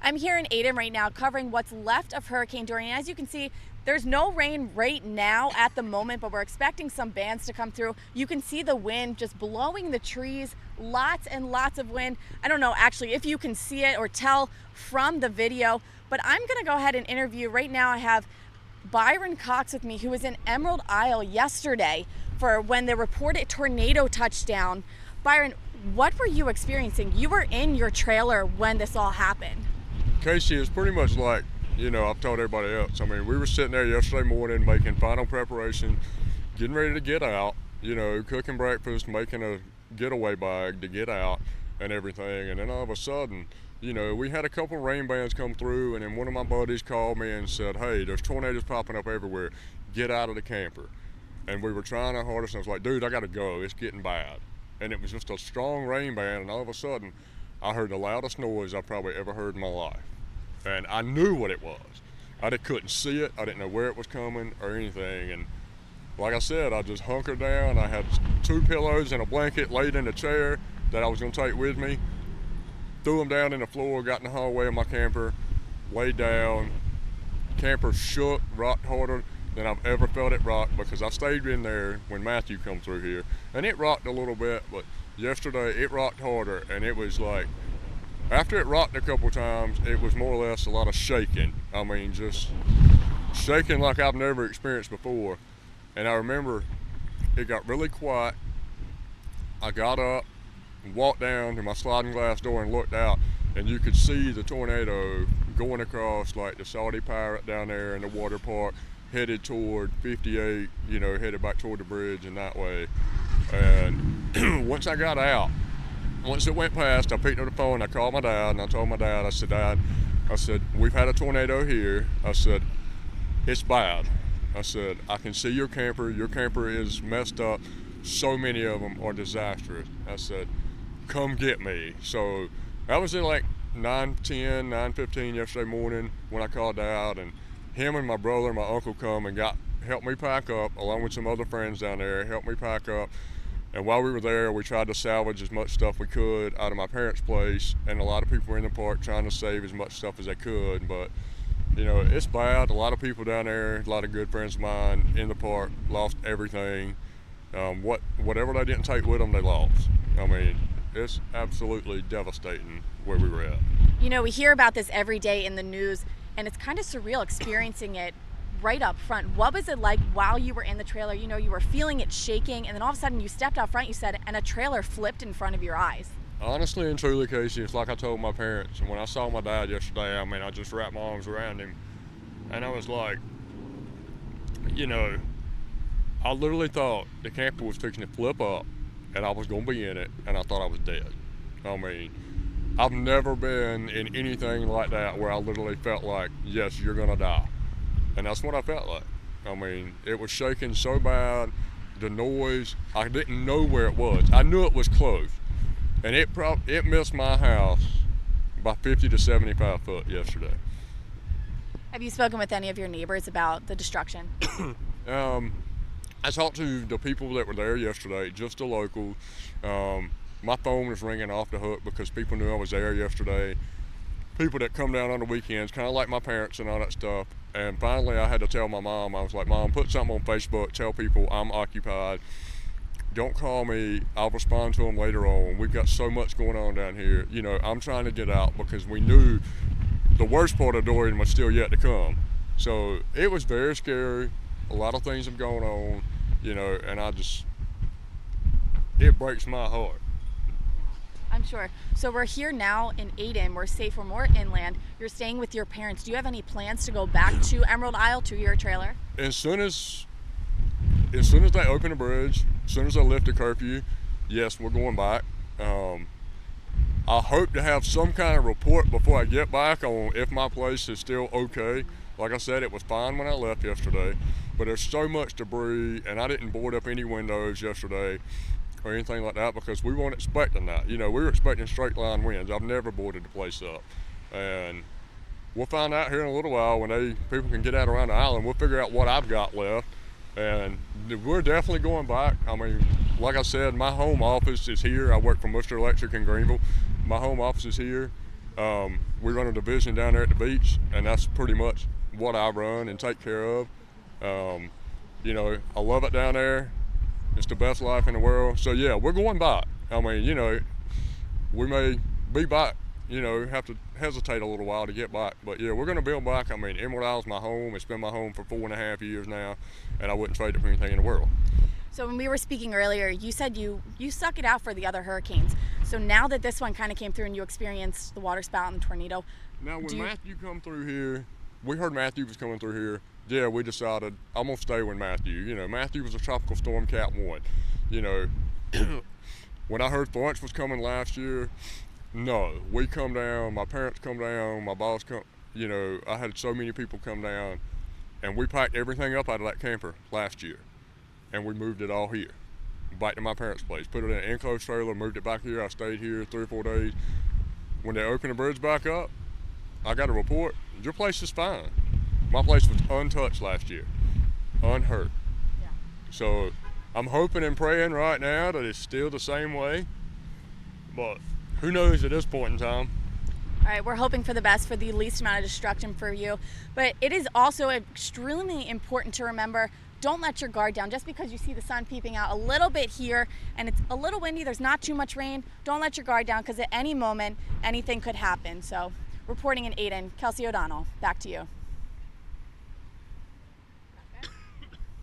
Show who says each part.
Speaker 1: I'm here in Aden right now covering what's left of Hurricane Dorian. As you can see, there's no rain right now at the moment, but we're expecting some bands to come through. You can see the wind just blowing the trees, lots and lots of wind. I don't know actually if you can see it or tell from the video, but I'm gonna go ahead and interview. Right now I have Byron Cox with me, who was in Emerald Isle yesterday for when the reported tornado touchdown. Byron, what were you experiencing? You were in your trailer when this all happened.
Speaker 2: Casey, it's pretty much like, I've told everybody else. I mean, we were sitting there yesterday morning making final preparation, getting ready to get out, cooking breakfast, making a getaway bag to get out and everything. And then all of a sudden, we had a couple rain bands come through, and then one of my buddies called me and said, hey, there's tornadoes popping up everywhere. Get out of the camper. And we were trying our hardest, and I was like, dude, I gotta go. It's getting bad. And it was just a strong rain band, and all of a sudden, I heard the loudest noise I've probably ever heard in my life. And I knew what it was. I couldn't see it. I didn't know where it was coming or anything. And like I said, I just hunkered down. I had 2 pillows and a blanket laid in the chair that I was gonna take with me. Threw them down in the floor, got in the hallway of my camper, laid down. Camper shook, rocked harder than I've ever felt it rock, because I stayed in there when Matthew come through here. And it rocked a little bit, but yesterday it rocked harder, and it was like, after it rocked a couple times, it was more or less a lot of shaking. I mean, just shaking like I've never experienced before. And I remember it got really quiet. I got up and walked down to my sliding glass door and looked out, and you could see the tornado going across like the Saudi Pirate down there in the water park, headed toward 58, headed back toward the bridge and that way. And once I got out, once it went past, I picked up the phone, I called my dad, and I told my dad, I said, Dad, we've had a tornado here. I said, it's bad. I said, I can see your camper is messed up. So many of them are disastrous. I said, come get me. So that was at like 9:10, 9:15 yesterday morning when I called Dad, and him and my brother and my uncle come and helped me pack up, along with some other friends down there, helped me pack up. And while we were there, we tried to salvage as much stuff we could out of my parents' place, and a lot of people were in the park trying to save as much stuff as they could. But, it's bad. A lot of people down there, a lot of good friends of mine in the park lost everything. Whatever they didn't take with them, they lost. I mean, it's absolutely devastating where we were at.
Speaker 1: We hear about this every day in the news, and it's kind of surreal experiencing it right up front. What was it like while you were in the trailer? You were feeling it shaking, and then all of a sudden you stepped out front, you said, and a trailer flipped in front of your eyes.
Speaker 2: Honestly and truly, Casey, it's like I told my parents. And when I saw my dad yesterday, I just wrapped my arms around him, and I was like, I literally thought the camper was fixing to flip up, and I was gonna be in it, and I thought I was dead. I've never been in anything like that where I literally felt like, yes, you're gonna die. And that's what I felt like. It was shaking so bad, the noise, I didn't know where it was. I knew it was close. And it missed my house by 50 to 75 foot yesterday.
Speaker 1: Have you spoken with any of your neighbors about the destruction?
Speaker 2: I talked to the people that were there yesterday, just the locals. My phone was ringing off the hook because people knew I was there yesterday. People that come down on the weekends, kind of like my parents and all that stuff. And finally I had to tell my mom, I was like, Mom, put something on Facebook, tell people I'm occupied. Don't call me, I'll respond to them later on. We've got so much going on down here. I'm trying to get out because we knew the worst part of Dorian was still yet to come. So it was very scary. A lot of things have gone on, and it breaks my heart.
Speaker 1: I'm sure. So we're here now in Aden. We're safe. We're more inland. You're staying with your parents. Do you have any plans to go back to Emerald Isle, to your trailer?
Speaker 2: As soon as they open the bridge, as soon as they lift the curfew, yes, we're going back. I hope to have some kind of report before I get back on if my place is still okay. Like I said, it was fine when I left yesterday, but there's so much debris, and I didn't board up any windows yesterday or anything like that because we weren't expecting that. We were expecting straight line winds. I've never boarded the place up. And we'll find out here in a little while when people can get out around the island. We'll figure out what I've got left. And we're definitely going back. Like I said, my home office is here. I work for Mr. Electric in Greenville. My home office is here. We run a division down there at the beach, and that's pretty much what I run and take care of. You know, I love it down there. It's the best life in the world. So yeah, we're going back. I mean, you know, we may be back, you know, have to hesitate a little while to get back. But yeah, we're going to build back. I mean, Emerald Isle's my home. It's been my home for 4.5 years now, and I wouldn't trade it for anything in the world.
Speaker 1: So when we were speaking earlier, you said you stuck it out for the other hurricanes. So now that this one kind of came through and you experienced the water spout and the tornado.
Speaker 2: Now when Matthew come through here, we heard Matthew was coming through here. Yeah, we decided I'm gonna stay with Matthew. You know, Matthew was a tropical storm Cat 1. You know, when I heard Florence was coming last year, no, we come down, my parents come down, my boss come, you know, I had so many people come down, and we packed everything up out of that camper last year, and we moved it all here, back to my parents' place, put it in an enclosed trailer, moved it back here. I stayed here 3 or 4 days. When they opened the bridge back up, I got a report, your place is fine. My place was untouched last year, unhurt.
Speaker 1: Yeah.
Speaker 2: So I'm hoping and praying right now that it's still the same way, but who knows at this point in time.
Speaker 1: All right, we're hoping for the best, for the least amount of destruction for you. But it is also extremely important to remember, don't let your guard down. Just because you see the sun peeping out a little bit here and it's a little windy, there's not too much rain, don't let your guard down, because at any moment, anything could happen. So reporting in Aden, Kelsey O'Donnell, back to you.